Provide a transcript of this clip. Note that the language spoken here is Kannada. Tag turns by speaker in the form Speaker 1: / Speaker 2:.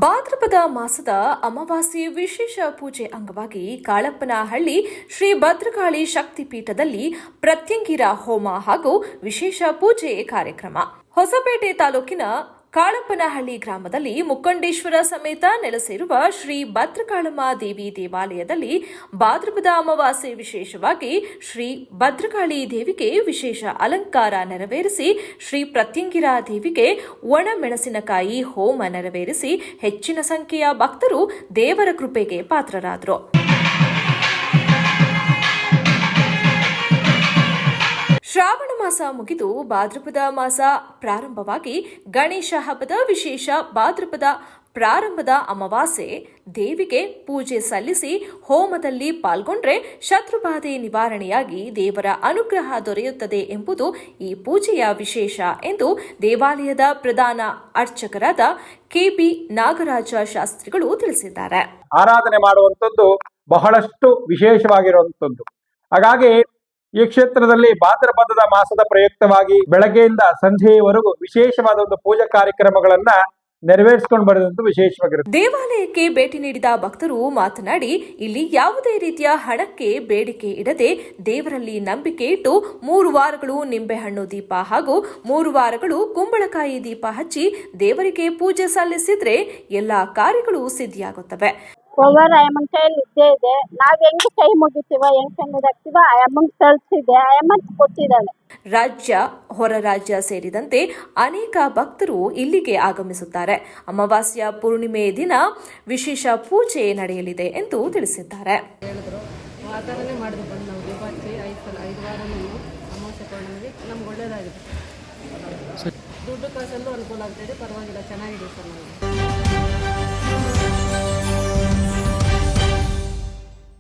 Speaker 1: ಭಾದ್ರಪದ ಮಾಸದ ಅಮಾವಾಸ್ಯೆ ವಿಶೇಷ ಪೂಜೆ ಅಂಗವಾಗಿ ಕಾಳಪ್ಪನಹಳ್ಳಿ ಶ್ರೀ ಭದ್ರಕಾಳಿ ಶಕ್ತಿಪೀಠದಲ್ಲಿ ಪ್ರತ್ಯಂಗಿರ ಹೋಮ ಹಾಗೂ ವಿಶೇಷ ಪೂಜೆ ಕಾರ್ಯಕ್ರಮ. ಹೊಸಪೇಟೆ ತಾಲೂಕಿನ ಕಾಳಪ್ಪನಹಳ್ಳಿ ಗ್ರಾಮದಲ್ಲಿ ಮುಕ್ಕಂಡೇಶ್ವರ ಸಮೇತ ನೆಲೆಸಿರುವ ಶ್ರೀ ಭದ್ರಕಾಳಮ್ಮ ದೇವಿ ದೇವಾಲಯದಲ್ಲಿ ಭಾದ್ರಪದ ಅಮಾವಾಸ್ಯೆ ವಿಶೇಷವಾಗಿ ಶ್ರೀ ಭದ್ರಕಾಳಿ ದೇವಿಗೆ ವಿಶೇಷ ಅಲಂಕಾರ ನೆರವೇರಿಸಿ ಶ್ರೀ ಪ್ರತ್ಯಂಗಿರ ದೇವಿಗೆ ಒಣಮೆಣಸಿನಕಾಯಿ ಹೋಮ ನೆರವೇರಿಸಿ ಹೆಚ್ಚಿನ ಸಂಖ್ಯೆಯ ಭಕ್ತರು ದೇವರ ಕೃಪೆಗೆ ಪಾತ್ರರಾದರು. ಶ್ರಾವಣ ಮಾಸ ಮುಗಿದು ಭಾದ್ರಪದ ಮಾಸ ಪ್ರಾರಂಭವಾಗಿ ಗಣೇಶ ಹಬ್ಬದ ವಿಶೇಷ ಭಾದ್ರಪದ ಪ್ರಾರಂಭದ ಅಮಾವಾಸ್ಯೆ ದೇವಿಗೆ ಪೂಜೆ ಸಲ್ಲಿಸಿ ಹೋಮದಲ್ಲಿ ಪಾಲ್ಗೊಂಡ್ರೆ ಶತ್ರುಬಾಧೆ ನಿವಾರಣೆಯಾಗಿ ದೇವರ ಅನುಗ್ರಹ ದೊರೆಯುತ್ತದೆ ಎಂಬುದು ಈ ಪೂಜೆಯ ವಿಶೇಷ ಎಂದು ದೇವಾಲಯದ ಪ್ರಧಾನ ಅರ್ಚಕರಾದ ಕೆಬಿ ನಾಗರಾಜ ಶಾಸ್ತ್ರಿಗಳು ತಿಳಿಸಿದ್ದಾರೆ.
Speaker 2: ಆರಾಧನೆ ಮಾಡುವಂಥದ್ದು ಬಹಳಷ್ಟು ವಿಶೇಷವಾಗಿರುವಂಥದ್ದು. ಹಾಗಾಗಿ ಈ ಕ್ಷೇತ್ರದಲ್ಲಿ ಭಾದ್ರಪದದ ಮಾಸದ ಪ್ರಯುಕ್ತವಾಗಿ ಬೆಳಗ್ಗೆಯಿಂದ ಸಂಜೆಯವರೆಗೂ ವಿಶೇಷವಾದ ಒಂದು ಪೂಜಾ ಕಾರ್ಯಕ್ರಮಗಳನ್ನ ನೆರವೇರಿಸಿಕೊಂಡು ಬರೋದಂತೂ ವಿಶೇಷವಾಗಿರುತ್ತೆ.
Speaker 1: ದೇವಾಲಯಕ್ಕೆ ಭೇಟಿ ನೀಡಿದ ಭಕ್ತರು ಮಾತನಾಡಿ, ಇಲ್ಲಿ ಯಾವುದೇ ರೀತಿಯ ಹಣಕ್ಕೆ ಬೇಡಿಕೆ ಇಡದೆ ದೇವರಲ್ಲಿ ನಂಬಿಕೆ ಇಟ್ಟು 3 ವಾರಗಳು ನಿಂಬೆಹಣ್ಣು ದೀಪ ಹಾಗೂ 3 ವಾರಗಳು ಕುಂಬಳಕಾಯಿ ದೀಪ ಹಚ್ಚಿ ದೇವರಿಗೆ ಪೂಜೆ ಸಲ್ಲಿಸಿದ್ರೆ ಎಲ್ಲಾ ಕಾರ್ಯಗಳು ಸಿದ್ಧಿಯಾಗುತ್ತವೆ.
Speaker 3: ಒಬ್ಬರು ಅಮ್ಮನ ಕೈಯಲ್ಲಿ ಇದ್ದೇ ಇದೆ. ನಾವ್ ಹೆಂಗ್ ಕೈ ಮುಗಿತೀವ, ಹೆಂಗ್ ಕಣ್ಣೀರಾಗ್ತೀವ, ಅಮ್ಮನ್ ತಳ್ಸಿದೆ, ಅಮ್ಮನ್ ಕೊಟ್ಟಿದ್ದಾಳೆ.
Speaker 1: ರಾಜ್ಯ ಹೊರ ರಾಜ್ಯ ಸೇರಿದಂತೆ ಅನೇಕ ಭಕ್ತರು ಇಲ್ಲಿಗೆ ಆಗಮಿಸುತ್ತಾರೆ. ಅಮಾವಾಸ್ಯ ಪೂರ್ಣಿಮೆ ದಿನ ವಿಶೇಷ ಪೂಜೆ ನಡೆಯಲಿದೆ ಎಂದು ತಿಳಿಸಿದ್ದಾರೆ.
Speaker 4: ನಮ್ಗೆ ಒಳ್ಳೇದಾಗಿದೆ, ದುಡ್ಡು ಕಾಸಲ್ಲೂ ಅನುಕೂಲ ಆಗ್ತಿದೆ, ಪರವಾಗಿಲ್ಲ, ಚೆನ್ನಾಗಿದೆ ಸರ್.